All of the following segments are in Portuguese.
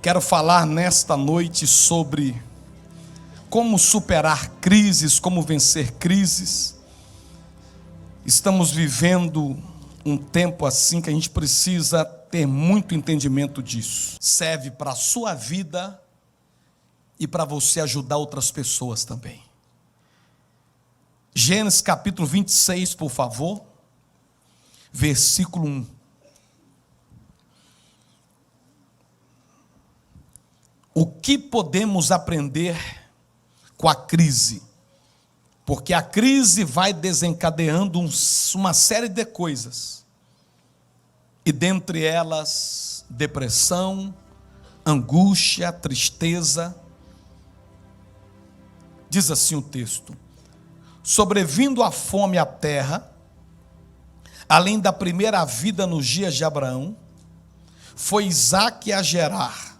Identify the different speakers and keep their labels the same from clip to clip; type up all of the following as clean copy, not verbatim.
Speaker 1: Quero falar nesta noite sobre como superar crises, como vencer crises. Estamos vivendo um tempo assim que a gente precisa ter muito entendimento disso. Serve para a sua vida e para você ajudar outras pessoas também. Gênesis capítulo 26, por favor, versículo 1. O que podemos aprender com a crise? Porque a crise vai desencadeando uma série de coisas. E dentre elas, depressão, angústia, tristeza. Diz assim o texto: sobrevindo a fome à terra, além da primeira vida nos dias de Abraão, foi Isaque a Gerar,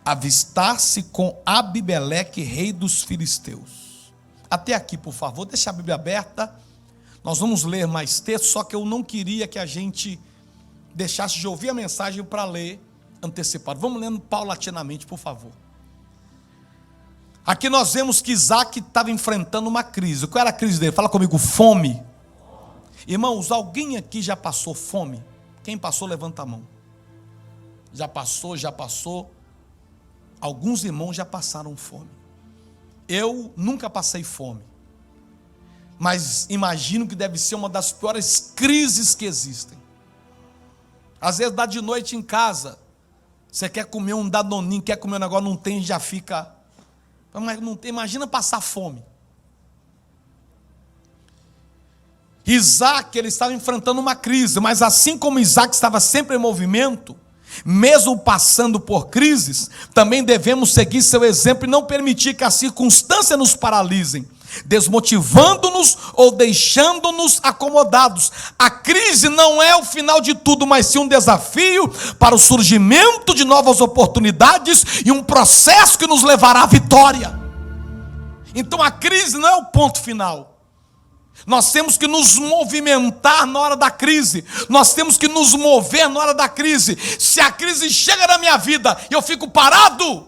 Speaker 1: avistar-se com Abimeleque, rei dos filisteus. Até aqui, por favor, deixa a Bíblia aberta. Nós vamos ler mais textos, só que eu não queria que a gente deixasse de ouvir a mensagem para ler antecipado. Vamos lendo paulatinamente, por favor. Aqui nós vemos que Isaque estava enfrentando uma crise. Qual era a crise dele? Fala comigo, fome. Irmãos, alguém aqui já passou fome? Quem passou, levanta a mão. Já passou. Alguns irmãos já passaram fome. Eu nunca passei fome, mas imagino que deve ser uma das piores crises que existem. Às vezes dá de noite em casa, você quer comer um danoninho, quer comer um negócio, não tem, já fica. Imagina passar fome. Isaque, ele estava enfrentando uma crise, mas assim como Isaque estava sempre em movimento, mesmo passando por crises, também devemos seguir seu exemplo e não permitir que as circunstâncias nos paralisem, desmotivando-nos ou deixando-nos acomodados. A crise não é o final de tudo, mas sim um desafio para o surgimento de novas oportunidades e um processo que nos levará à vitória. Então a crise não é o ponto final. Nós temos que nos movimentar na hora da crise. Nós temos que nos mover na hora da crise. Se a crise chega na minha vida e eu fico parado,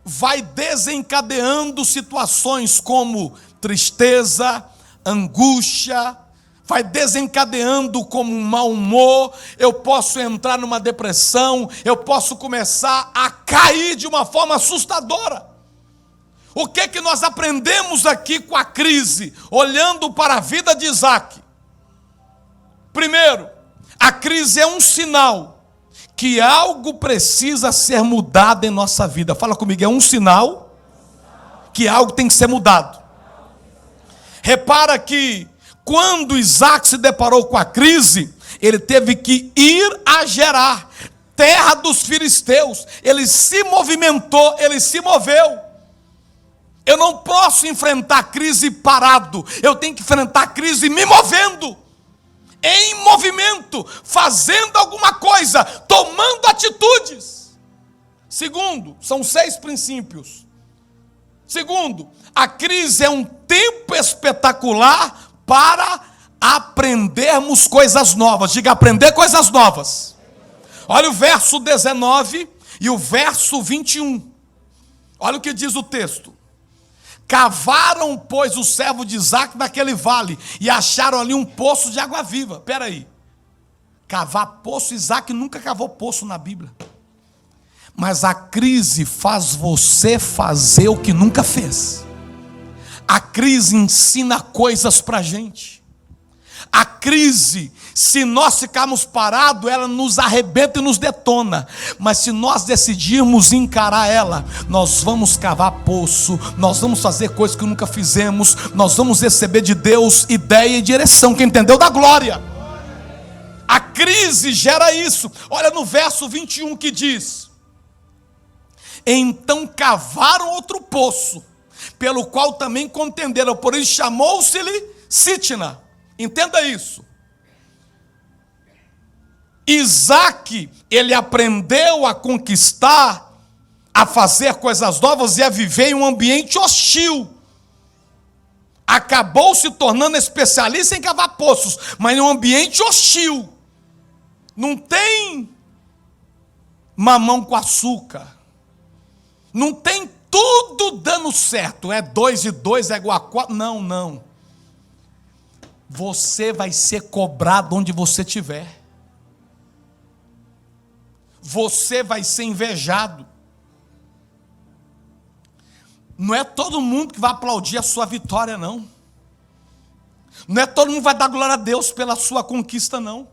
Speaker 1: vai desencadeando situações como tristeza, angústia, vai desencadeando como um mau humor. Eu posso entrar numa depressão, eu posso começar a cair de uma forma assustadora. O que que nós aprendemos aqui com a crise, olhando para a vida de Isaque? Primeiro, a crise é um sinal que algo precisa ser mudado em nossa vida. Fala comigo, é um sinal que algo tem que ser mudado. Repara que quando Isaque se deparou com a crise, ele teve que ir a Gerar, terra dos filisteus. Ele se movimentou, ele se moveu. Eu não posso enfrentar a crise parado, eu tenho que enfrentar a crise me movendo, em movimento, fazendo alguma coisa, tomando atitudes. Segundo, são 6 princípios. Segundo, a crise é um tempo espetacular para aprendermos coisas novas. Diga, aprender coisas novas. Olha o verso 19 e o verso 21. Olha o que diz o texto. Cavaram, pois, o servo de Isaque naquele vale e acharam ali um poço de água viva. Espera aí. Cavar poço, Isaque nunca cavou poço na Bíblia. Mas a crise faz você fazer o que nunca fez. A crise ensina coisas para a gente. A crise, se nós ficarmos parados, ela nos arrebenta e nos detona. Mas se nós decidirmos encarar ela, nós vamos cavar poço, nós vamos fazer coisas que nunca fizemos, nós vamos receber de Deus ideia e direção. Quem entendeu, dá glória. A crise gera isso. Olha no verso 21 que diz: então cavaram outro poço, pelo qual também contenderam, por isso chamou-se-lhe Sitna. Entenda isso. Isaque, ele aprendeu a conquistar, a fazer coisas novas e a viver em um ambiente hostil. Acabou se tornando especialista em cavar poços, mas em um ambiente hostil. Não tem mamão com açúcar. Não tem tudo dando certo. É 2 e 2 é igual a 4. Não, não. Você vai ser cobrado onde você estiver. Você vai ser invejado. Não é todo mundo que vai aplaudir a sua vitória, não. Não é todo mundo que vai dar glória a Deus pela sua conquista, não.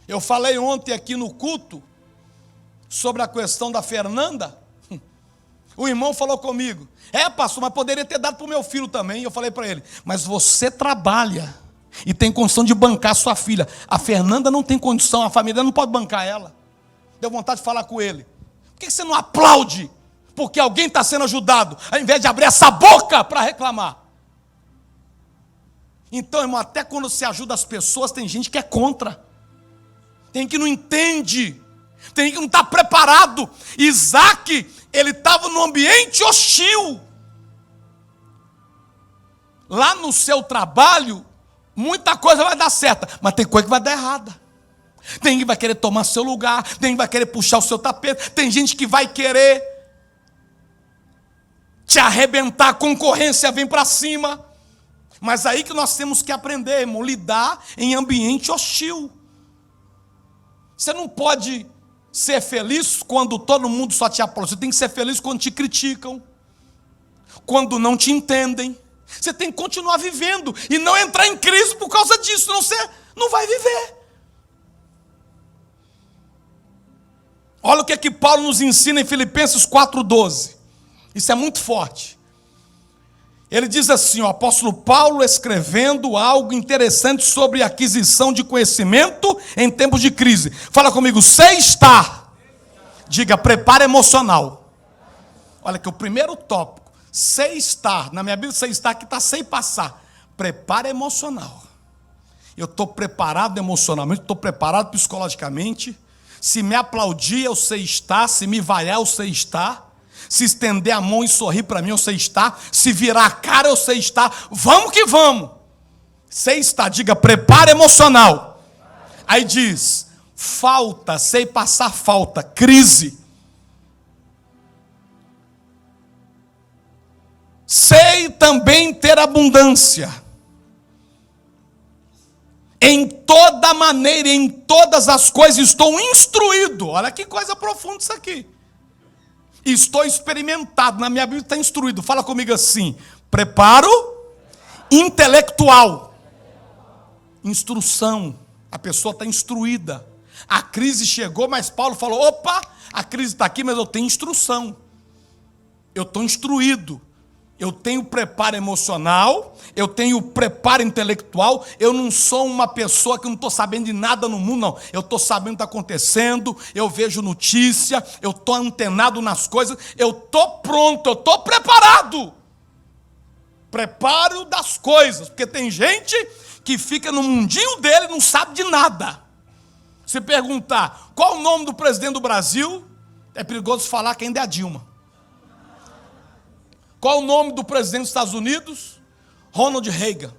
Speaker 1: Eu falei ontem aqui no culto sobre a questão da Fernanda. O irmão falou comigo: pastor, mas poderia ter dado para o meu filho também. Eu falei para ele: mas você trabalha e tem condição de bancar sua filha. A Fernanda não tem condição, a família não pode bancar ela. Deu vontade de falar com ele: por que você não aplaude porque alguém está sendo ajudado, ao invés de abrir essa boca para reclamar? Então, irmão, até quando você ajuda as pessoas, tem gente que é contra, tem que não entende, tem que não está preparado. Isaac, ele estava num ambiente hostil. Lá no seu trabalho, muita coisa vai dar certa, mas tem coisa que vai dar errada. Tem gente que vai querer tomar seu lugar, tem gente que vai querer puxar o seu tapete, tem gente que vai querer te arrebentar, a concorrência vem para cima. Mas aí que nós temos que aprender, irmão, lidar em ambiente hostil. Você não pode ser feliz quando todo mundo só te aplaude. Você tem que ser feliz quando te criticam, quando não te entendem. Você tem que continuar vivendo e não entrar em crise por causa disso, senão você não vai viver. Olha o que Paulo nos ensina em Filipenses 4,12. Isso é muito forte. Ele diz assim, o apóstolo Paulo escrevendo algo interessante sobre aquisição de conhecimento em tempos de crise. Fala comigo: sei estar. Diga, preparo emocional. Olha que o primeiro tópico, sei estar. Na minha Bíblia, sei estar aqui está sem passar. Preparo emocional. Eu estou preparado emocionalmente, estou preparado psicologicamente. Se me aplaudir, eu sei estar. Se me vaiar, eu sei estar. Se estender a mão e sorrir para mim, eu sei estar. Se virar a cara, eu sei estar. Vamos que vamos. Sei estar. Diga, preparo emocional. Aí diz, falta, sei passar falta, crise. Sei também ter abundância. Em toda maneira, em todas as coisas estou instruído. Olha que coisa profunda isso aqui. Estou experimentado. Na minha Bíblia está instruído. Fala comigo assim: preparo intelectual. Instrução. A pessoa está instruída. A crise chegou, mas Paulo falou: opa, a crise está aqui, mas eu tenho instrução. Eu estou instruído. Eu tenho preparo emocional, eu tenho preparo intelectual, eu não sou uma pessoa que não estou sabendo de nada no mundo, não. Eu estou sabendo o que está acontecendo, eu vejo notícia, eu estou antenado nas coisas, eu estou pronto, eu estou preparado. Preparo das coisas, porque tem gente que fica no mundinho dele e não sabe de nada. Se perguntar qual o nome do presidente do Brasil, é perigoso falar que ainda é a Dilma. Qual o nome do presidente dos Estados Unidos? Ronald Reagan.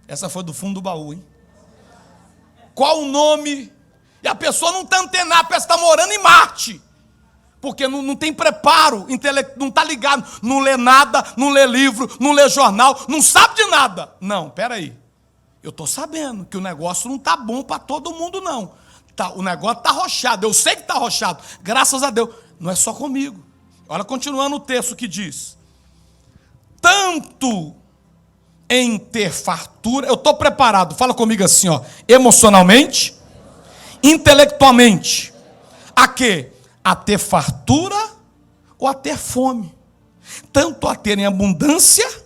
Speaker 1: Essa foi do fundo do baú, hein? Qual o nome? E a pessoa não está antenada, parece que está morando em Marte. Porque não tem preparo intelectual, não está ligado, não lê nada, não lê livro, não lê jornal, não sabe de nada. Não, peraí. Eu estou sabendo que o negócio não está bom para todo mundo, não. O negócio está arrochado, eu sei que está arrochado, graças a Deus. Não é só comigo. Olha, continuando o texto que diz: tanto em ter fartura, eu estou preparado, fala comigo assim, emocionalmente, intelectualmente, a quê? A ter fartura ou a ter fome, tanto a ter em abundância,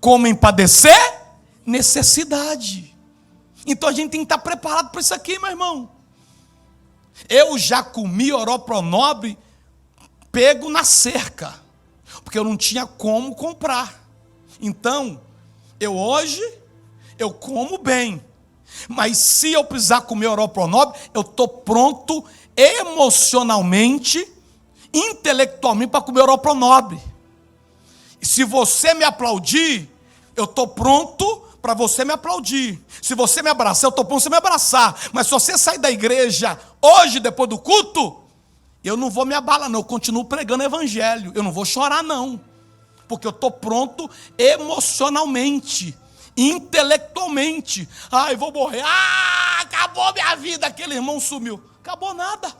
Speaker 1: como em padecer necessidade. Então a gente tem que estar preparado para isso aqui, meu irmão. Eu já comi oropronobre pego na cerca, porque eu não tinha como comprar. Então, hoje, eu como bem. Mas se eu precisar comer oropronobre, eu estou pronto emocionalmente, intelectualmente para comer oropronobre. E se você me aplaudir, eu estou pronto para você me aplaudir. Se você me abraçar, eu estou pronto para você me abraçar. Mas se você sair da igreja hoje, depois do culto, eu não vou me abalar, não. Eu continuo pregando o evangelho. Eu não vou chorar, não. Porque eu estou pronto emocionalmente, intelectualmente. Eu vou morrer. Acabou minha vida. Aquele irmão sumiu. Acabou nada.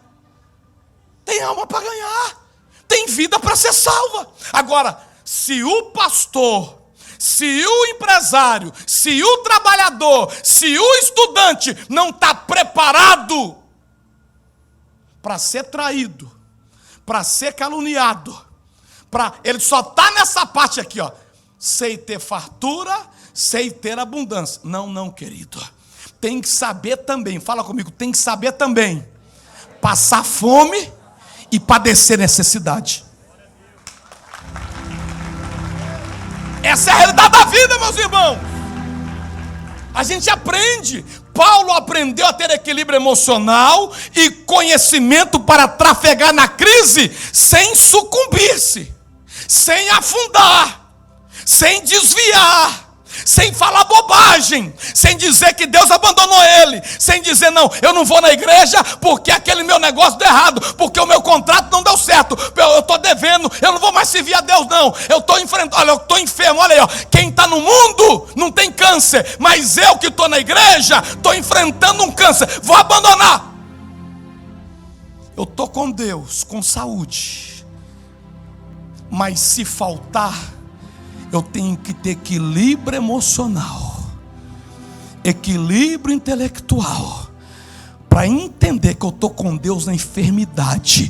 Speaker 1: Tem alma para ganhar. Tem vida para ser salva. Agora, se o pastor, se o empresário, se o trabalhador, se o estudante não está preparado para ser traído, para ser caluniado, ele só está nessa parte aqui, ó. Sei ter fartura, sei ter abundância. Não, querido. Tem que saber também, fala comigo, tem que saber também passar fome e padecer necessidade. Essa é a realidade da vida, meus irmãos. A gente aprende. Paulo aprendeu a ter equilíbrio emocional e conhecimento para trafegar na crise sem sucumbir-se, sem afundar, sem desviar, sem falar bobagem, sem dizer que Deus abandonou ele, sem dizer, não, eu não vou na igreja porque aquele meu negócio deu errado, porque o meu contrato não deu certo, eu estou devendo, eu não vou mais servir a Deus, não, eu estou enfrentando, olha, eu estou enfermo, olha aí, ó, quem está no mundo não tem câncer, mas eu que estou na igreja, estou enfrentando um câncer, vou abandonar. Eu estou com Deus, com saúde, mas se faltar, eu tenho que ter equilíbrio emocional, equilíbrio intelectual, para entender que eu estou com Deus na enfermidade.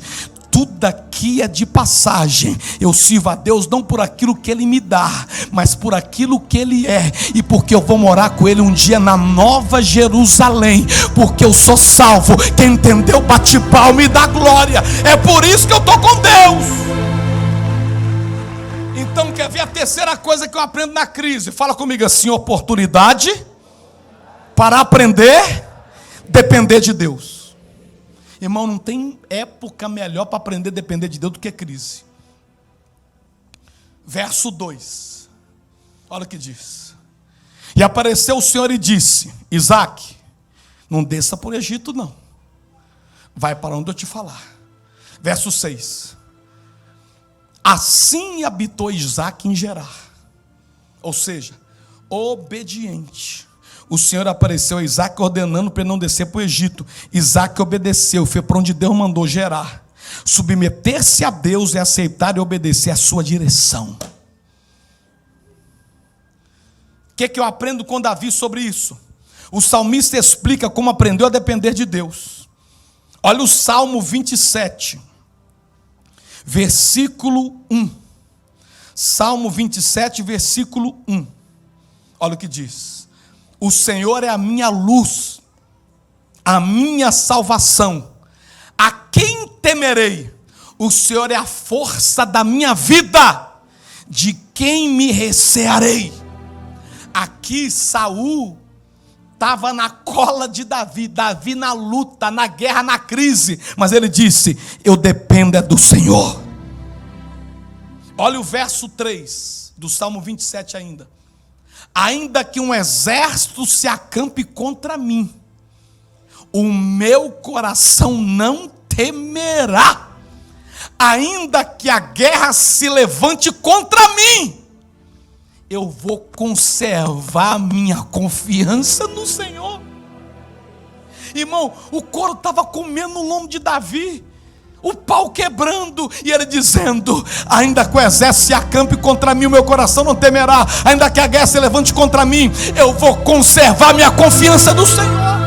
Speaker 1: Tudo aqui é de passagem. Eu sirvo a Deus não por aquilo que Ele me dá, mas por aquilo que Ele é, e porque eu vou morar com Ele um dia na Nova Jerusalém, porque eu sou salvo. Quem entendeu, bate palma e dá glória. É por isso que eu estou com Deus. Então, quer ver a terceira coisa que eu aprendo na crise? Fala comigo assim: oportunidade para aprender, depender de Deus. Irmão, não tem época melhor para aprender a depender de Deus do que crise. Verso 2. Olha o que diz. E apareceu o Senhor e disse: Isaque, não desça por Egito, não. Vai para onde eu te falar. Verso 6. Assim habitou Isaque em Gerar, ou seja, obediente. O Senhor apareceu a Isaque ordenando para ele não descer para o Egito. Isaque obedeceu, foi para onde Deus mandou, Gerar. Submeter-se a Deus é aceitar e obedecer a sua direção. O que eu aprendo com Davi sobre isso? O salmista explica como aprendeu a depender de Deus. Olha o Salmo 27. Versículo 1. Salmo 27, versículo 1. Olha o que diz: o Senhor é a minha luz, a minha salvação. A quem temerei? O Senhor é a força da minha vida. De quem me recearei? Aqui Saul estava na cola de Davi, Davi na luta, na guerra, na crise, mas ele disse: eu dependo é do Senhor. Olha o verso 3 do Salmo 27 ainda. Ainda que um exército se acampe contra mim, o meu coração não temerá. Ainda que a guerra se levante contra mim, eu vou conservar minha confiança no Senhor. Irmão, o couro estava comendo o lombo de Davi, o pau quebrando, e ele dizendo: ainda que o exército se acampe contra mim, o meu coração não temerá. Ainda que a guerra se levante contra mim, eu vou conservar minha confiança no Senhor.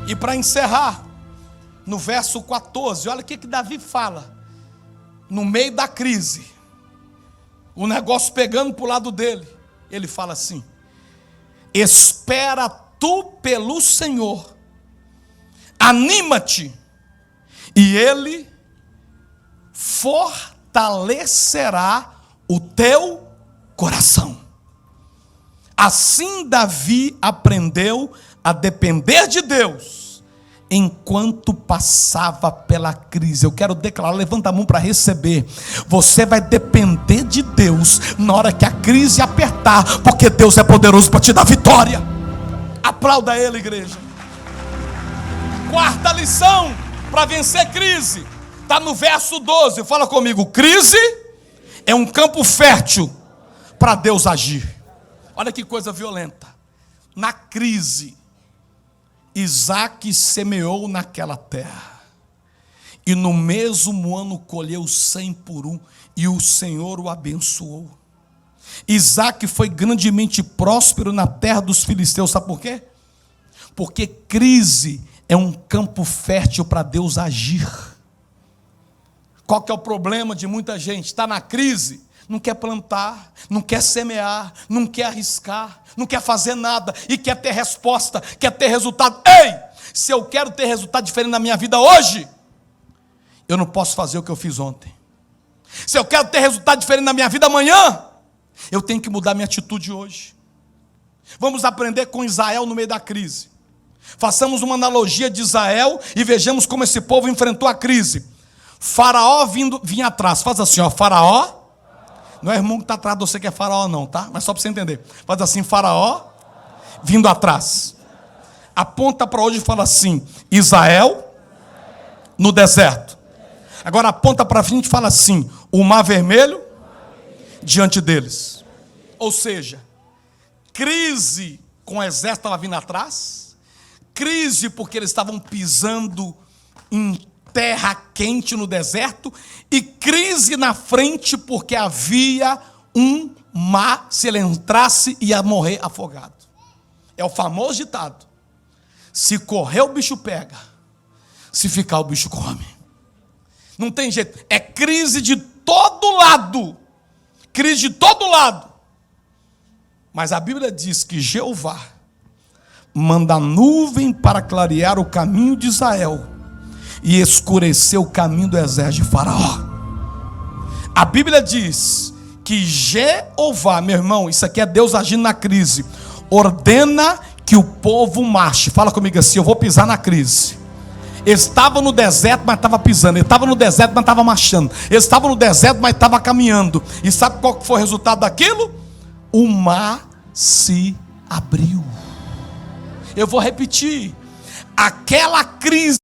Speaker 1: E para encerrar, no verso 14, olha o que Davi fala, no meio da crise, o negócio pegando para o lado dele. Ele fala assim: espera tu pelo Senhor, anima-te, e Ele fortalecerá o teu coração. Assim Davi aprendeu a depender de Deus enquanto passava pela crise. Eu quero declarar, levanta a mão para receber. Você vai depender de Deus na hora que a crise apertar, porque Deus é poderoso para te dar vitória. Aplauda Ele, igreja. Quarta lição para vencer crise está no verso 12. Fala comigo. Crise é um campo fértil para Deus agir. Olha que coisa violenta. Na crise, Isaac semeou naquela terra, e no mesmo ano colheu 100 por 1, e o Senhor o abençoou. Isaac foi grandemente próspero na terra dos filisteus. Sabe por quê? Porque crise é um campo fértil para Deus agir. Qual que é o problema de muita gente? Está na crise, não quer plantar, não quer semear, não quer arriscar, não quer fazer nada, e quer ter resposta, quer ter resultado. Ei, se eu quero ter resultado diferente na minha vida hoje, eu não posso fazer o que eu fiz ontem. Se eu quero ter resultado diferente na minha vida amanhã, eu tenho que mudar minha atitude hoje. Vamos aprender com Israel no meio da crise. Façamos uma analogia de Israel e vejamos como esse povo enfrentou a crise. Faraó vinha atrás. Faz assim, ó, Faraó. Não é irmão que está atrás de você que é Faraó não, tá? Mas só para você entender. Faz assim, Faraó vindo atrás. Aponta para hoje e fala assim, Israel no deserto. Agora aponta para frente e fala assim, o mar vermelho diante deles. Ou seja, crise com o exército estava vindo atrás, crise porque eles estavam pisando em terra quente no deserto, e crise na frente porque havia um mar, se ele entrasse ia morrer afogado. É o famoso ditado, se correr o bicho pega, se ficar o bicho come. Não tem jeito, é crise de todo lado, crise de todo lado. Mas a Bíblia diz que Jeová manda nuvem para clarear o caminho de Israel e escurecer o caminho do exército de Faraó. A Bíblia diz que Jeová, meu irmão, isso aqui é Deus agindo na crise, ordena que o povo marche. Fala comigo assim, eu vou pisar na crise. Estava no deserto, mas estava pisando. Ele estava no deserto, mas estava marchando. Ele estava no deserto, mas estava caminhando. E sabe qual foi o resultado daquilo? O mar se abriu. Eu vou repetir. Aquela crise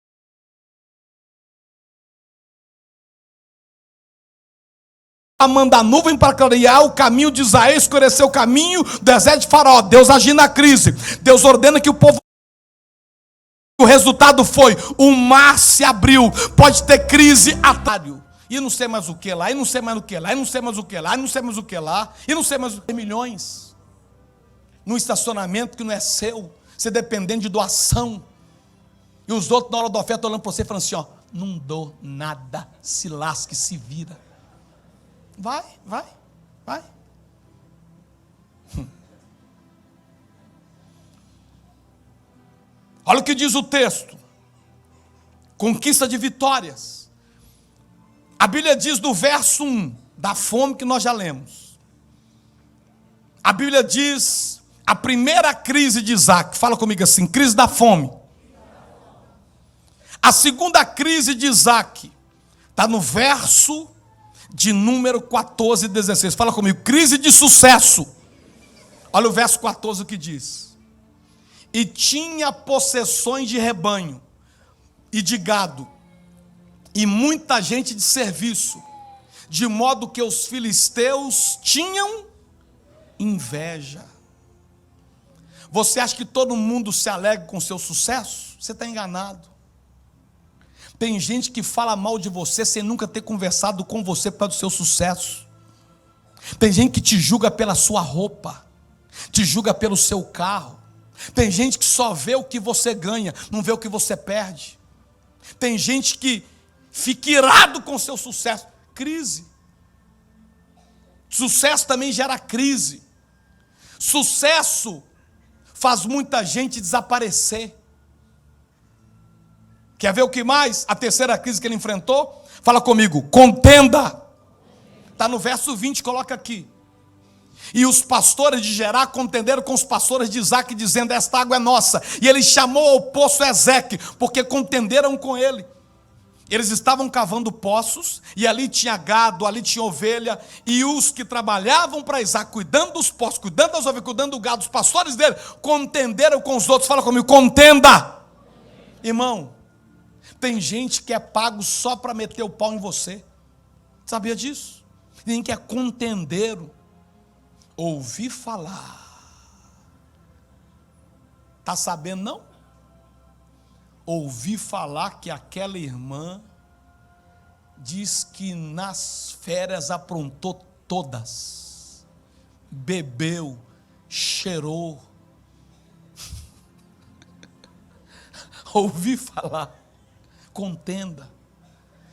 Speaker 1: manda nuvem para clarear o caminho de Israel, escurecer o caminho do deserto de Faraó. Deus agindo na crise. Deus ordena que o povo... O resultado foi, o mar se abriu. Pode ter crise atário. E não sei mais o que lá, e não sei mais o que lá, e não sei mais o que lá, e não sei mais o que lá, e não sei mais o que. Milhões. Num estacionamento que não é seu, você dependendo de doação. E os outros na hora da oferta olhando para você e falando assim, ó, não dou nada, se lasque, se vira. Vai. Olha o que diz o texto. Conquista de vitórias. A Bíblia diz no verso 1, da fome que nós já lemos. A Bíblia diz, a primeira crise de Isaac, fala comigo assim, crise da fome. A segunda crise de Isaac, está no verso de número 14 e 16. Fala comigo, crise de sucesso. Olha o verso 14 o que diz. E tinha possessões de rebanho e de gado, e muita gente de serviço, de modo que os filisteus tinham inveja. Você acha que todo mundo se alegra com o seu sucesso? Você está enganado. Tem gente que fala mal de você sem nunca ter conversado com você por causa do seu sucesso. Tem gente que te julga pela sua roupa, te julga pelo seu carro. Tem gente que só vê o que você ganha, não vê o que você perde. Tem gente que fica irado com o seu sucesso. Crise. Sucesso também gera crise. Sucesso faz muita gente desaparecer. Quer ver o que mais? A terceira crise que ele enfrentou? Fala comigo, contenda. Está no verso 20, coloca aqui. E os pastores de Gerar contenderam com os pastores de Isaac, dizendo: esta água é nossa. E ele chamou ao poço Ezeque, porque contenderam com ele. Eles estavam cavando poços, e ali tinha gado, ali tinha ovelha, e os que trabalhavam para Isaac, cuidando dos poços, cuidando das ovelhas, cuidando do gado, os pastores dele, contenderam com os outros. Fala comigo: contenda. Irmão, tem gente que é pago só para meter o pau em você. Sabia disso? Tem que é contendeiro. Ouvi falar. Está sabendo não? Ouvi falar que aquela irmã diz que nas férias aprontou todas. Bebeu, cheirou. Ouvi falar. Contenda.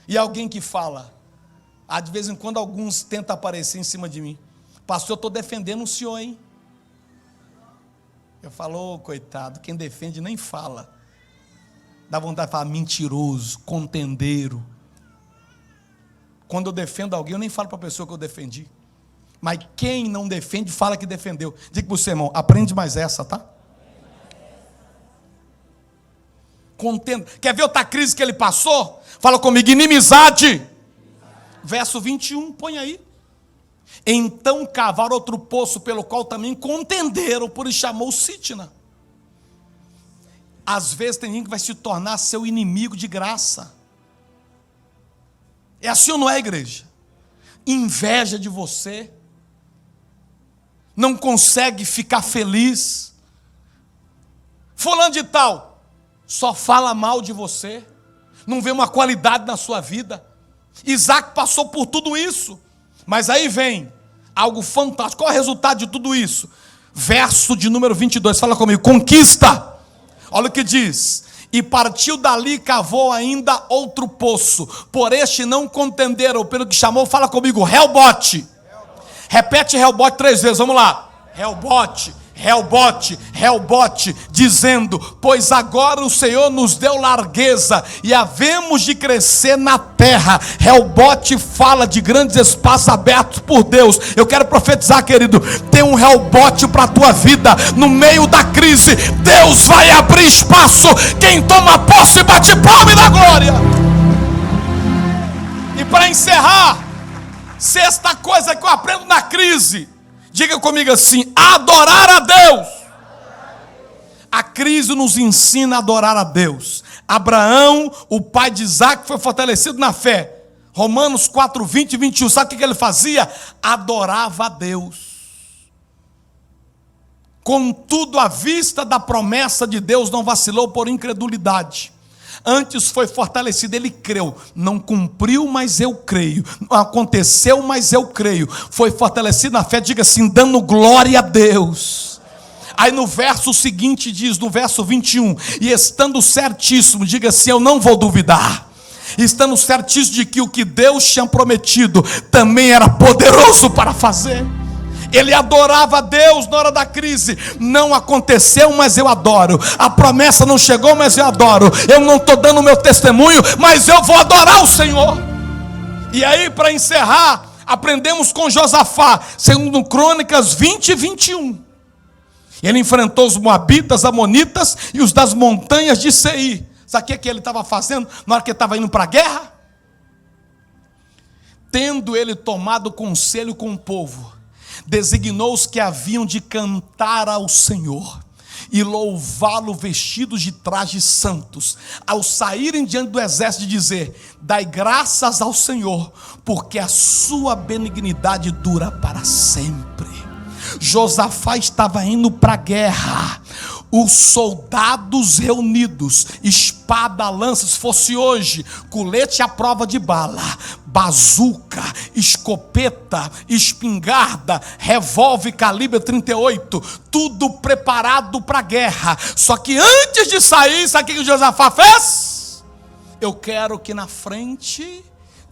Speaker 1: E alguém que fala. De vez em quando alguns tentam aparecer em cima de mim. Pastor, eu estou defendendo o senhor, hein? Eu falo: coitado, quem defende nem fala. Dá vontade de falar mentiroso, contendeiro. Quando eu defendo alguém, eu nem falo para a pessoa que eu defendi. Mas quem não defende, fala que defendeu. Diga para o seu irmão: aprende mais essa, tá? Contenda. Quer ver outra crise que ele passou? Fala comigo: inimizade. Verso 21, põe aí. Então cavaram outro poço, pelo qual também contenderam, por isso chamou Sitna. Às vezes tem gente que vai se tornar seu inimigo de graça. É assim ou não é, igreja? Inveja de você. Não consegue ficar feliz. Fulano de tal só fala mal de você. Não vê uma qualidade na sua vida. Isaac passou por tudo isso. Mas aí vem algo fantástico. Qual é o resultado de tudo isso? Verso de número 22. Fala comigo: conquista. Olha o que diz: e partiu dali e cavou ainda outro poço, por este não contenderam, pelo que chamou, fala comigo, Reobote. Repete Reobote 3 vezes, vamos lá. Reobote, Reobote, Reobote, dizendo: pois agora o Senhor nos deu largueza e havemos de crescer na terra. Reobote fala de grandes espaços abertos por Deus. Eu quero profetizar, querido, tem um Reobote para a tua vida. No meio da crise, Deus vai abrir espaço. Quem toma posse bate palma e dá glória. E para encerrar, sexta coisa que eu aprendo na crise. Diga comigo assim: adorar a Deus. A crise nos ensina a adorar a Deus. Abraão, o pai de Isaac, foi fortalecido na fé. Romanos 4, 20 e 21. Sabe o que ele fazia? Adorava a Deus. Contudo, à vista da promessa de Deus, não vacilou por incredulidade. Antes foi fortalecido, ele creu. Não cumpriu, mas eu creio. Não aconteceu, mas eu creio. Foi fortalecido na fé, diga assim, dando glória a Deus. Aí no verso seguinte diz, no verso 21, e estando certíssimo, diga assim, eu não vou duvidar. Estando certíssimo de que o que Deus tinha prometido também era poderoso para fazer. Ele adorava a Deus na hora da crise. Não aconteceu, mas eu adoro. A promessa não chegou, mas eu adoro. Eu não estou dando o meu testemunho, mas eu vou adorar o Senhor. E aí, para encerrar, aprendemos com Josafá, segundo Crônicas 20 e 21. Ele enfrentou os moabitas, amonitas e os das montanhas de Seir. Sabe o que ele estava fazendo na hora que ele estava indo para a guerra? Tendo ele tomado conselho com o povo, designou os que haviam de cantar ao Senhor e louvá-lo vestidos de trajes santos, ao saírem diante do exército, de dizer: dai graças ao Senhor, porque a sua benignidade dura para sempre. Josafá estava indo para a guerra. Os soldados reunidos, espada, lança, se fosse hoje, colete à prova de bala, bazuca, escopeta, espingarda, revólver calibre 38, tudo preparado para a guerra. Só que antes de sair, sabe o que Josafá fez? Eu quero que na frente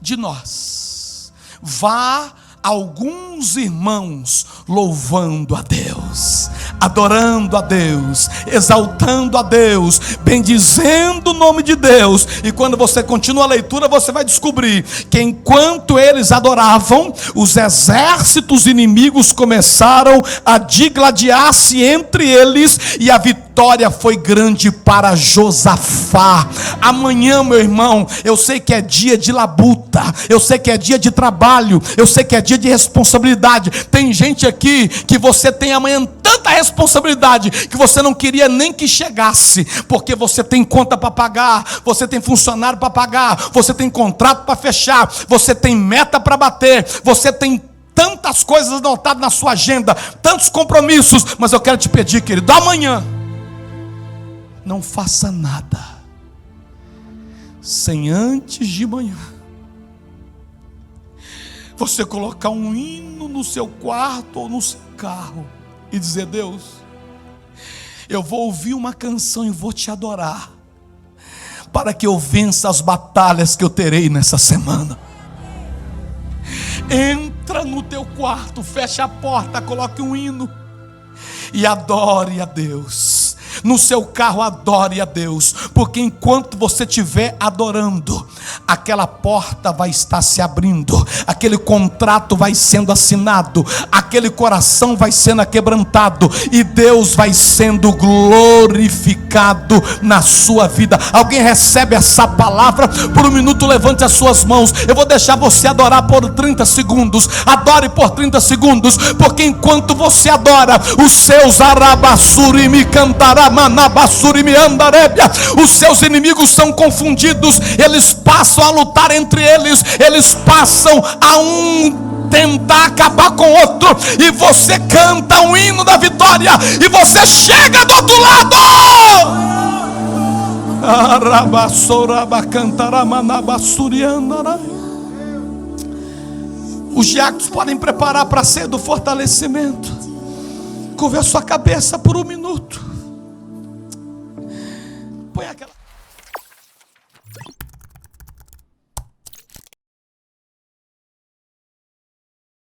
Speaker 1: de nós vá alguns irmãos louvando a Deus. adorando a Deus, exaltando a Deus, bendizendo o nome de Deus. E quando você continua a leitura, você vai descobrir que enquanto eles adoravam, os exércitos inimigos começaram a digladiar-se entre eles, e a vitória foi grande para Josafá. Amanhã, meu irmão, eu sei que é dia de labuta, eu sei que é dia de trabalho, eu sei que é dia de responsabilidade. Tem gente aqui que você tem amanhã tanta responsabilidade que você não queria nem que chegasse, porque você tem conta para pagar, você tem funcionário para pagar, você tem contrato para fechar, você tem meta para bater, você tem tantas coisas anotadas na sua agenda, tantos compromissos. Mas eu quero te pedir, querido, amanhã não faça nada sem antes de manhã você colocar um hino no seu quarto ou no seu carro e dizer: Deus, eu vou ouvir uma canção e vou te adorar, para que eu vença as batalhas que eu terei nessa semana. Entra no teu quarto, fecha a porta, coloque um hino e adore a Deus. No seu carro, adore a Deus, porque enquanto você estiver adorando, aquela porta vai estar se abrindo, aquele contrato vai sendo assinado, aquele coração vai sendo aquebrantado, e Deus vai sendo glorificado na sua vida. Alguém recebe essa palavra? Por um minuto, levante as suas mãos. Eu vou deixar você adorar por 30 segundos. Adore por 30 segundos, porque enquanto você adora, os seus arabassuri me cantará, manabassuri me andarébia, os seus inimigos são confundidos, eles passam a lutar entre eles, eles passam a tentar acabar com o outro, e você canta um hino da vitória, e você chega do outro lado. Os diáconos podem preparar para a ceia do fortalecimento. Curva a sua cabeça por um minuto. Põe aquela